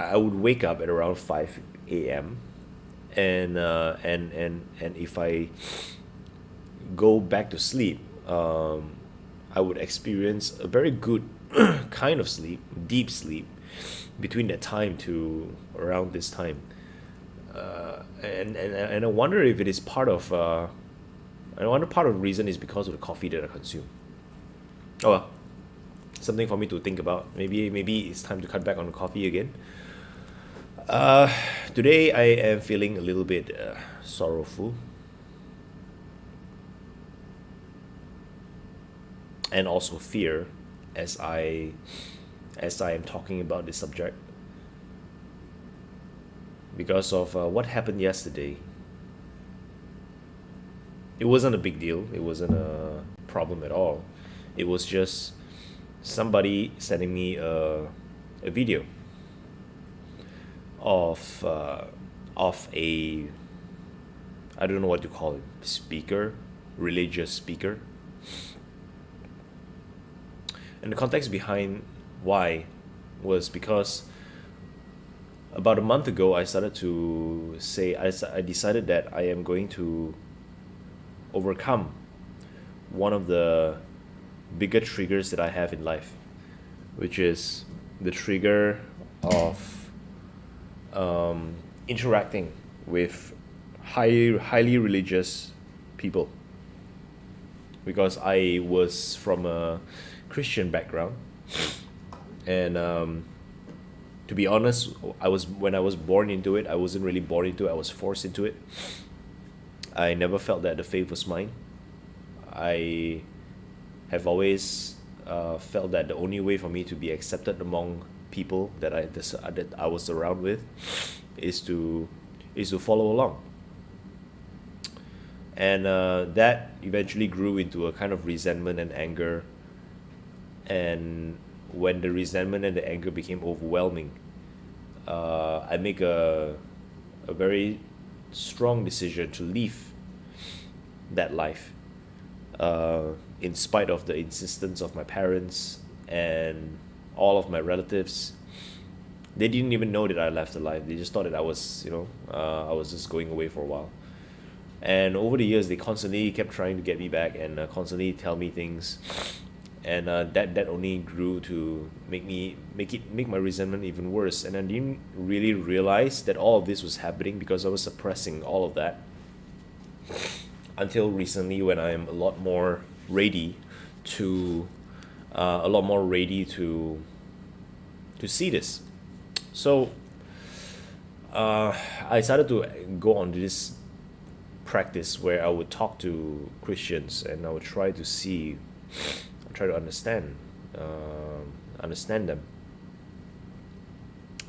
I would wake up at around 5 a.m. And if I go back to sleep, I would experience a very good kind of sleep, deep sleep, between that time to around this time. And I wonder if it is part of. I wonder part of the reason is because of the coffee that I consume. Oh well, something for me to think about. Maybe it's time to cut back on the coffee again. Today I am feeling a little bit sorrowful and also fear as I am talking about this subject because of what happened yesterday. It wasn't a big deal. It wasn't a problem at all. It was just somebody sending me a video of a, I don't know what to call it, speaker, religious speaker. And the context behind why was because about a month ago I started to say I decided that I am going to overcome one of the bigger triggers that I have in life, which is the trigger of interacting with highly religious people. Because I was from a Christian background, and to be honest, when I was born into it, I wasn't really born into it. I was forced into it. I never felt that the faith was mine. I have always felt that the only way for me to be accepted among people that I was around with is to follow along. And that eventually grew into a kind of resentment and anger. And when the resentment and the anger became overwhelming, I make a very strong decision to leave that life, in spite of the insistence of my parents and all of my relatives. They didn't even know that I left the life. They just thought that I was, I was just going away for a while. And over the years, they constantly kept trying to get me back and constantly tell me things, and that only grew to make my resentment even worse. And I didn't really realize that all of this was happening because I was suppressing all of that until recently, when I am a lot more ready to see this. So I started to go on this practice where I would talk to Christians and I would try to understand them,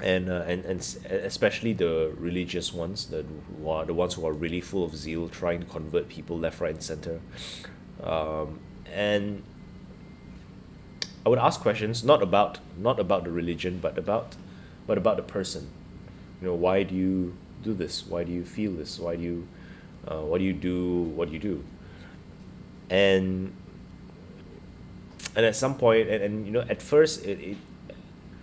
and especially the religious ones, the ones who are really full of zeal, trying to convert people left, right, and center. And I would ask questions not about the religion, but about the person. Why do you do this? Why do you feel this? Why do you do what you do? And at some point, and at first, it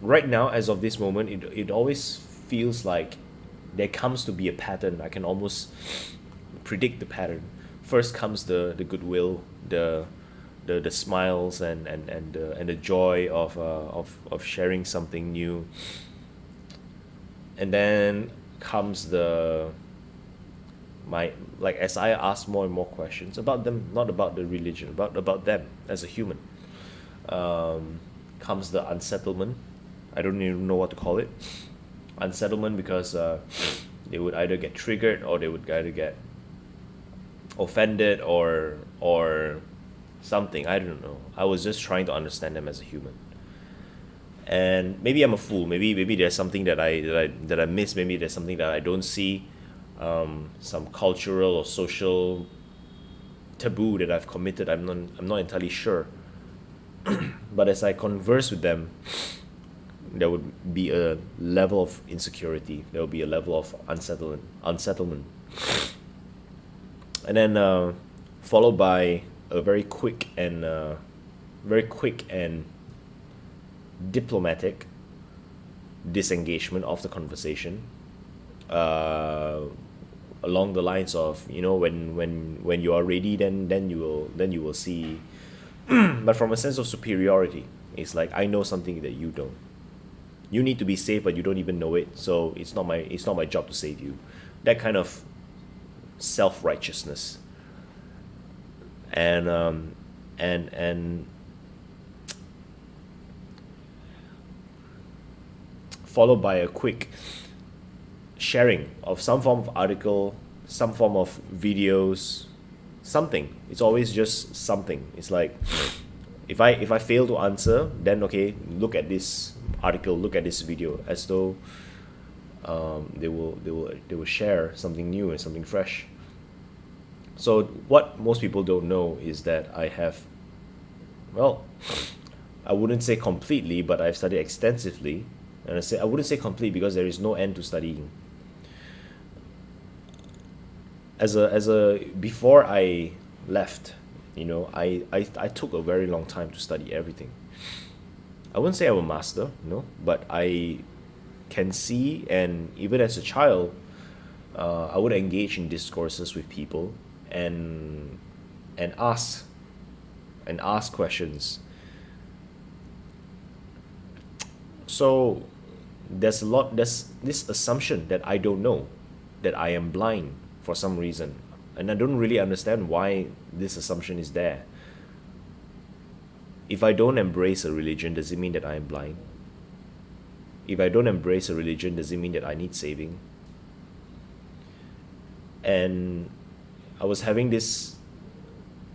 right now, as of this moment, it always feels like there comes to be a pattern. I can almost predict the pattern. First comes the goodwill, the smiles, and the joy of sharing something new. And then comes as I ask more and more questions about them, not about the religion, about them as a human, comes the unsettlement. I don't even know what to call it. Unsettlement, because they would either get triggered, or they would either get offended, or something. I don't know. I was just trying to understand them as a human. And maybe I'm a fool. Maybe there's something that I miss. Maybe there's something that I don't see. Some cultural or social taboo that I've committed. I'm not entirely sure. But as I converse with them, there would be a level of insecurity. There will be a level of unsettlement, and then followed by a very quick and diplomatic disengagement of the conversation, uh, along the lines of, when you are ready, then you will see. But from a sense of superiority, it's like, I know something that you don't. You need to be saved, but you don't even know it. So it's not my job to save you. That kind of self-righteousness, and followed by a quick sharing of some form of article, some form of videos, something. It's always just something. It's like, if I fail to answer, then okay, look at this article, look at this video, as though they will share something new and something fresh. So what most people don't know is that I have, well, I wouldn't say completely, but I've studied extensively. And I wouldn't say complete because there is no end to studying. Before I left, I took a very long time to study everything. I wouldn't say I'm a master, but I can see, and even as a child, I would engage in discourses with people, and ask questions. So there's this assumption that I don't know, that I am blind for some reason, and I don't really understand why this assumption is there. If I don't embrace a religion, does it mean that I am blind? If I don't embrace a religion, does it mean that I need saving? And I was having this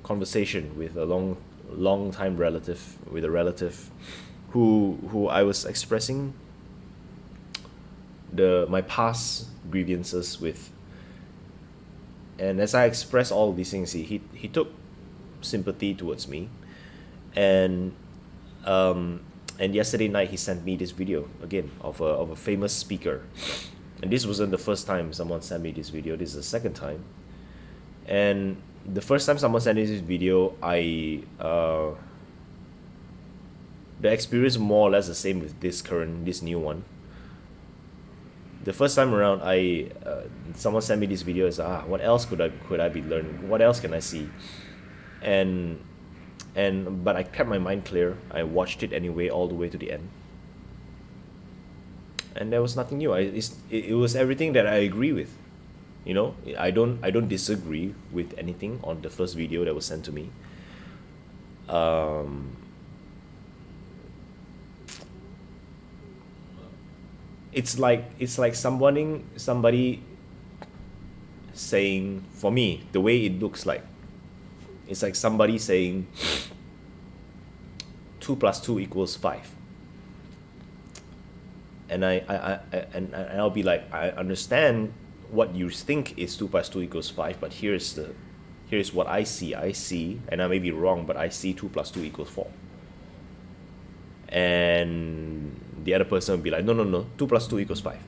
conversation with a long time relative, who I was expressing my past grievances with. And as I expressed all these things, he took sympathy towards me, and yesterday night he sent me this video again of a famous speaker. And this wasn't the first time someone sent me this video. This is the second time. And the first time someone sent me this video, the experience more or less the same with this new one. The first time around, someone sent me this video. Is what else could I be learning? What else can I see? But I kept my mind clear. I watched it anyway, all the way to the end, and there was nothing new. It was everything that I agree with. I don't disagree with anything on the first video that was sent to me. It's like somebody saying, for me, the way it looks like, it's like somebody saying 2 + 2 = 5. And I'll be like, I understand what you think is 2 + 2 = 5, but here's what I see, and I may be wrong, but I see 2 + 2 = 4. And the other person will be like, no, 2 + 2 = 5.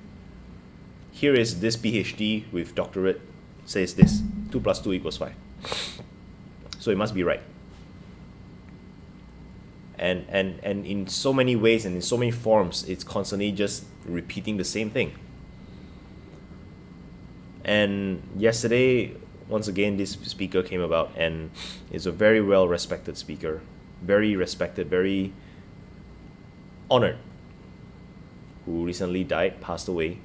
Here is this PhD with doctorate says this, 2 + 2 = 5. So it must be right. And in so many ways and in so many forms, it's constantly just repeating the same thing. And yesterday, once again, this speaker came about, and is a very well respected speaker, very respected, very honored, who recently died, passed away.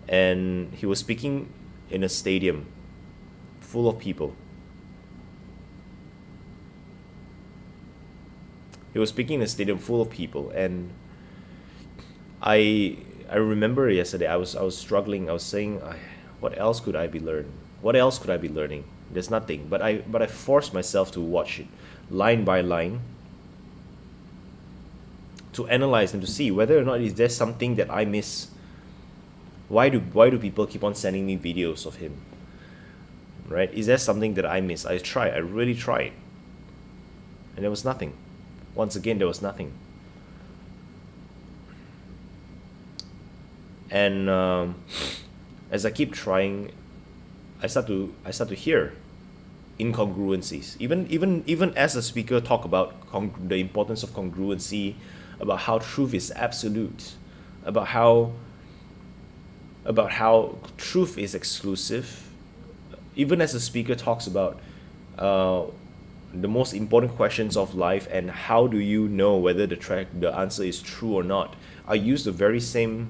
And he was speaking in a stadium full of people. And I remember yesterday I was struggling. I was saying, what else could I be learning? There's nothing. But I forced myself to watch it line by line, to analyze and to see whether or not is there something that I miss. Why do people keep on sending me videos of him? Right? Is there something that I miss? I really tried, and there was nothing. Once again, there was nothing. And as I keep trying, I start to hear incongruencies. Even as a speaker talk about the importance of congruency, about how truth is absolute, about how truth is exclusive. Even as the speaker talks about the most important questions of life and how do you know whether the answer is true or not, I use the very same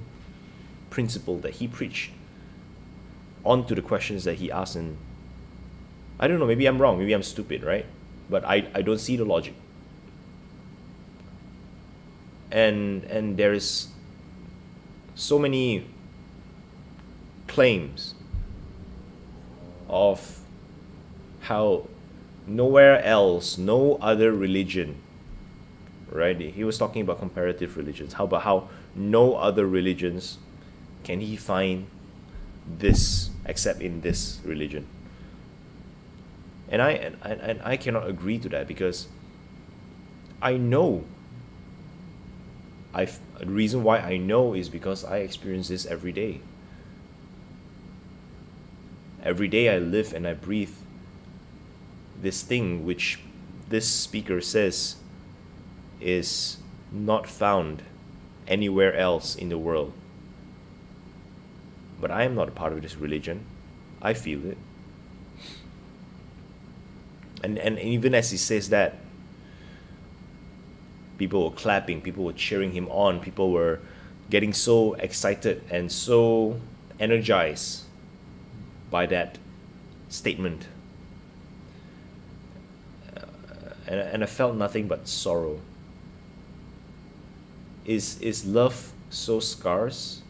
principle that he preached onto the questions that he asked. And I don't know, maybe I'm wrong, maybe I'm stupid, right? But I don't see the logic. And there is so many claims of how nowhere else, no other religion, right? He was talking about comparative religions. How about how no other religions can he find this except in this religion? And I cannot agree to that, because I know the reason why I know is because I experience this every day. Every day I live and I breathe this thing which this speaker says is not found anywhere else in the world. But I am not a part of this religion. I feel it. And even as he says that, people were clapping, people were cheering him on, people were getting so excited and so energized by that statement. And I felt nothing but sorrow. Is love so scarce?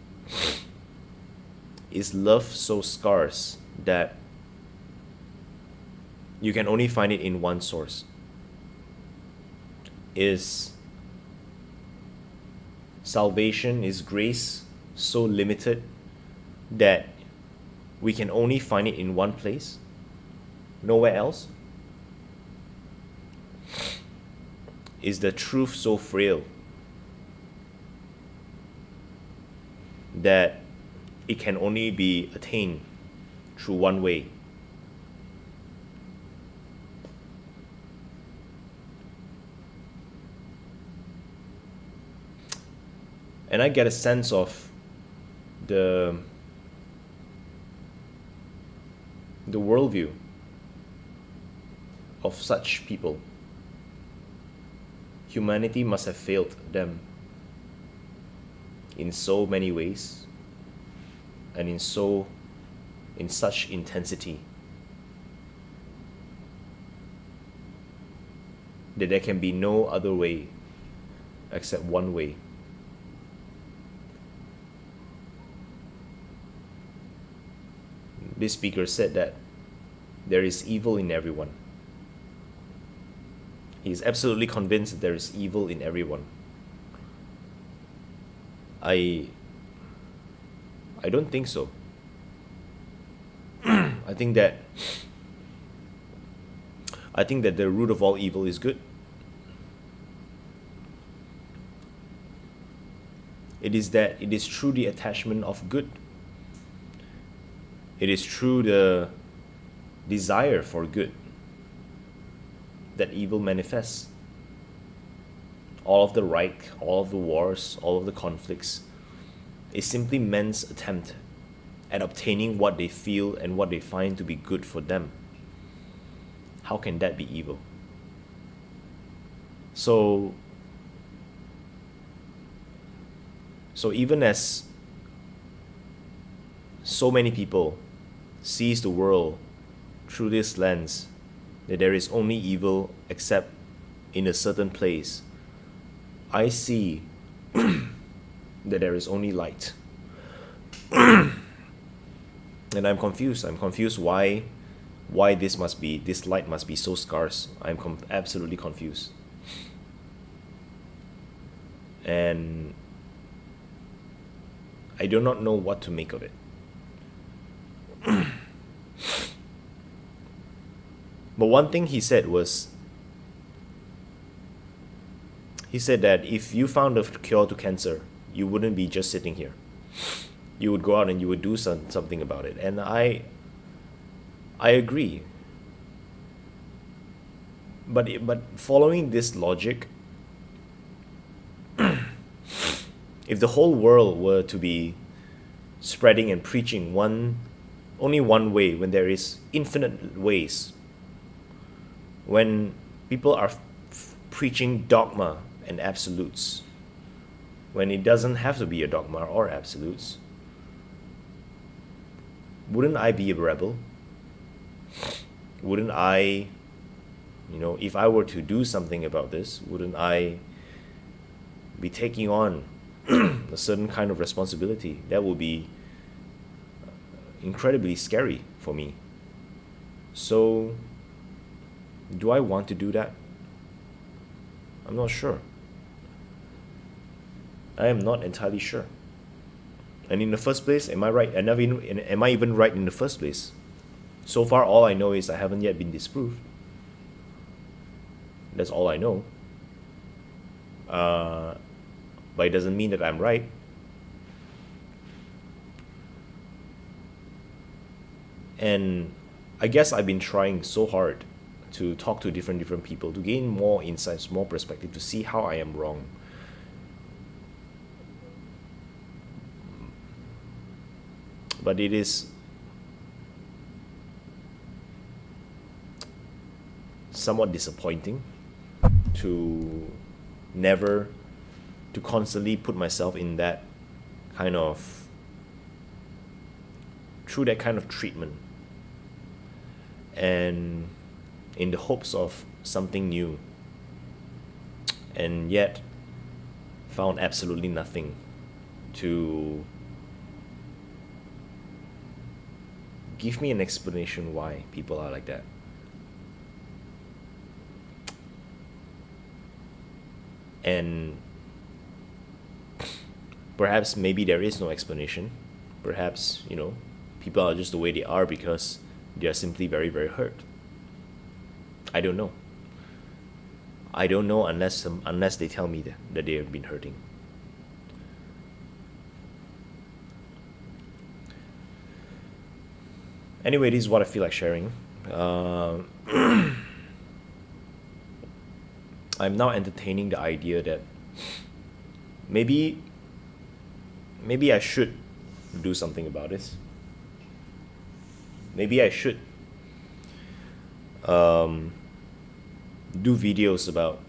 Is love so scarce that you can only find it in one source? Is salvation, is grace so limited that we can only find it in one place, nowhere else? Is the truth so frail that it can only be attained through one way? And I get a sense of the worldview of such people. Humanity must have failed them in so many ways and in such intensity that there can be no other way except one way. This speaker said that there is evil in everyone. He is absolutely convinced that there is evil in everyone. I don't think so. I think that the root of all evil is good. It is through the attachment of good. It is through the desire for good that evil manifests. All of the Reich, all of the wars, all of the conflicts is simply men's attempt at obtaining what they feel and what they find to be good for them. How can that be evil? So even as so many people sees the world through this lens, that there is only evil except in a certain place, I see that there is only light. And I'm confused. I'm confused why this light must be so scarce. I'm absolutely confused. And I do not know what to make of it. But one thing he said that if you found a cure to cancer, you wouldn't be just sitting here. You would go out and you would do something about it. And I agree. But following this logic, If the whole world were to be spreading and preaching only one way, when there is infinite ways, when people are preaching dogma and absolutes, when it doesn't have to be a dogma or absolutes, wouldn't I be a rebel? Wouldn't I, if I were to do something about this, wouldn't I be taking on a certain kind of responsibility? That would be incredibly scary for me. So, do I want to do that? I'm not sure. I am not entirely sure. And in the first place, am I right? Am I even right in the first place? So far, all I know is I haven't yet been disproved. That's all I know. But it doesn't mean that I'm right. And I guess I've been trying so hard to talk to different people, to gain more insights, more perspective, to see how I am wrong. But it is somewhat disappointing to constantly put myself in that kind of, through that kind of treatment, and in the hopes of something new, and yet found absolutely nothing to give me an explanation why people are like that. And perhaps maybe there is no explanation. Perhaps, people are just the way they are because they are simply very, very hurt. I don't know. I don't know unless they tell me that they have been hurting. Anyway, this is what I feel like sharing. I'm now entertaining the idea that maybe I should do something about this. Maybe I should do videos about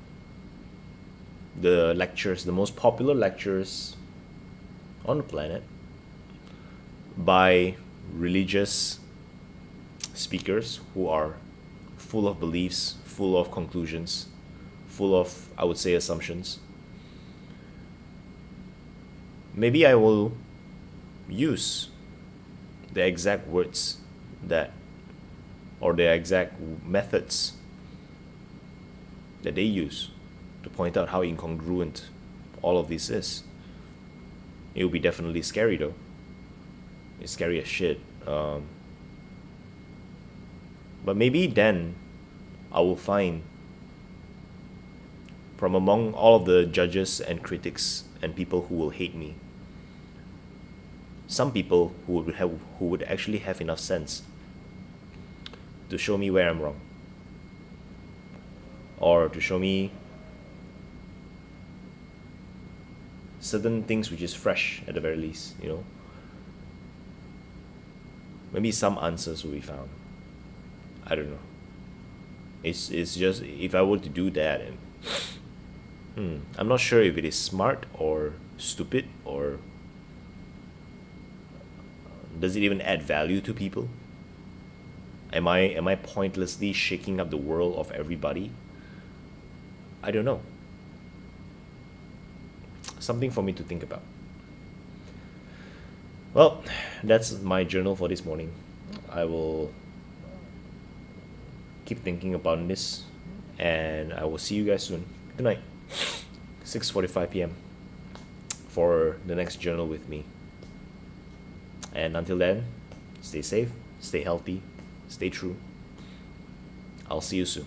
the lectures, the most popular lectures on the planet by religious speakers who are full of beliefs, full of conclusions, full of, I would say, assumptions. Maybe I will use the exact words or the exact methods that they use to point out how incongruent all of this is. It will be definitely scary though. It's scary as shit. But maybe then I will find, from among all of the judges and critics and people who will hate me, some people who would actually have enough sense to show me where I'm wrong, or to show me certain things which is fresh at the very least, Maybe some answers will be found. I don't know. It's just, if I were to do that, and I'm not sure if it is smart or stupid, or does it even add value to people? Am I pointlessly shaking up the world of everybody? I don't know. Something for me to think about. Well, that's my journal for this morning. I will keep thinking about this, and I will see you guys soon. Good night. 6:45 p.m. for the next journal with me. And until then, stay safe, stay healthy, stay true. I'll see you soon.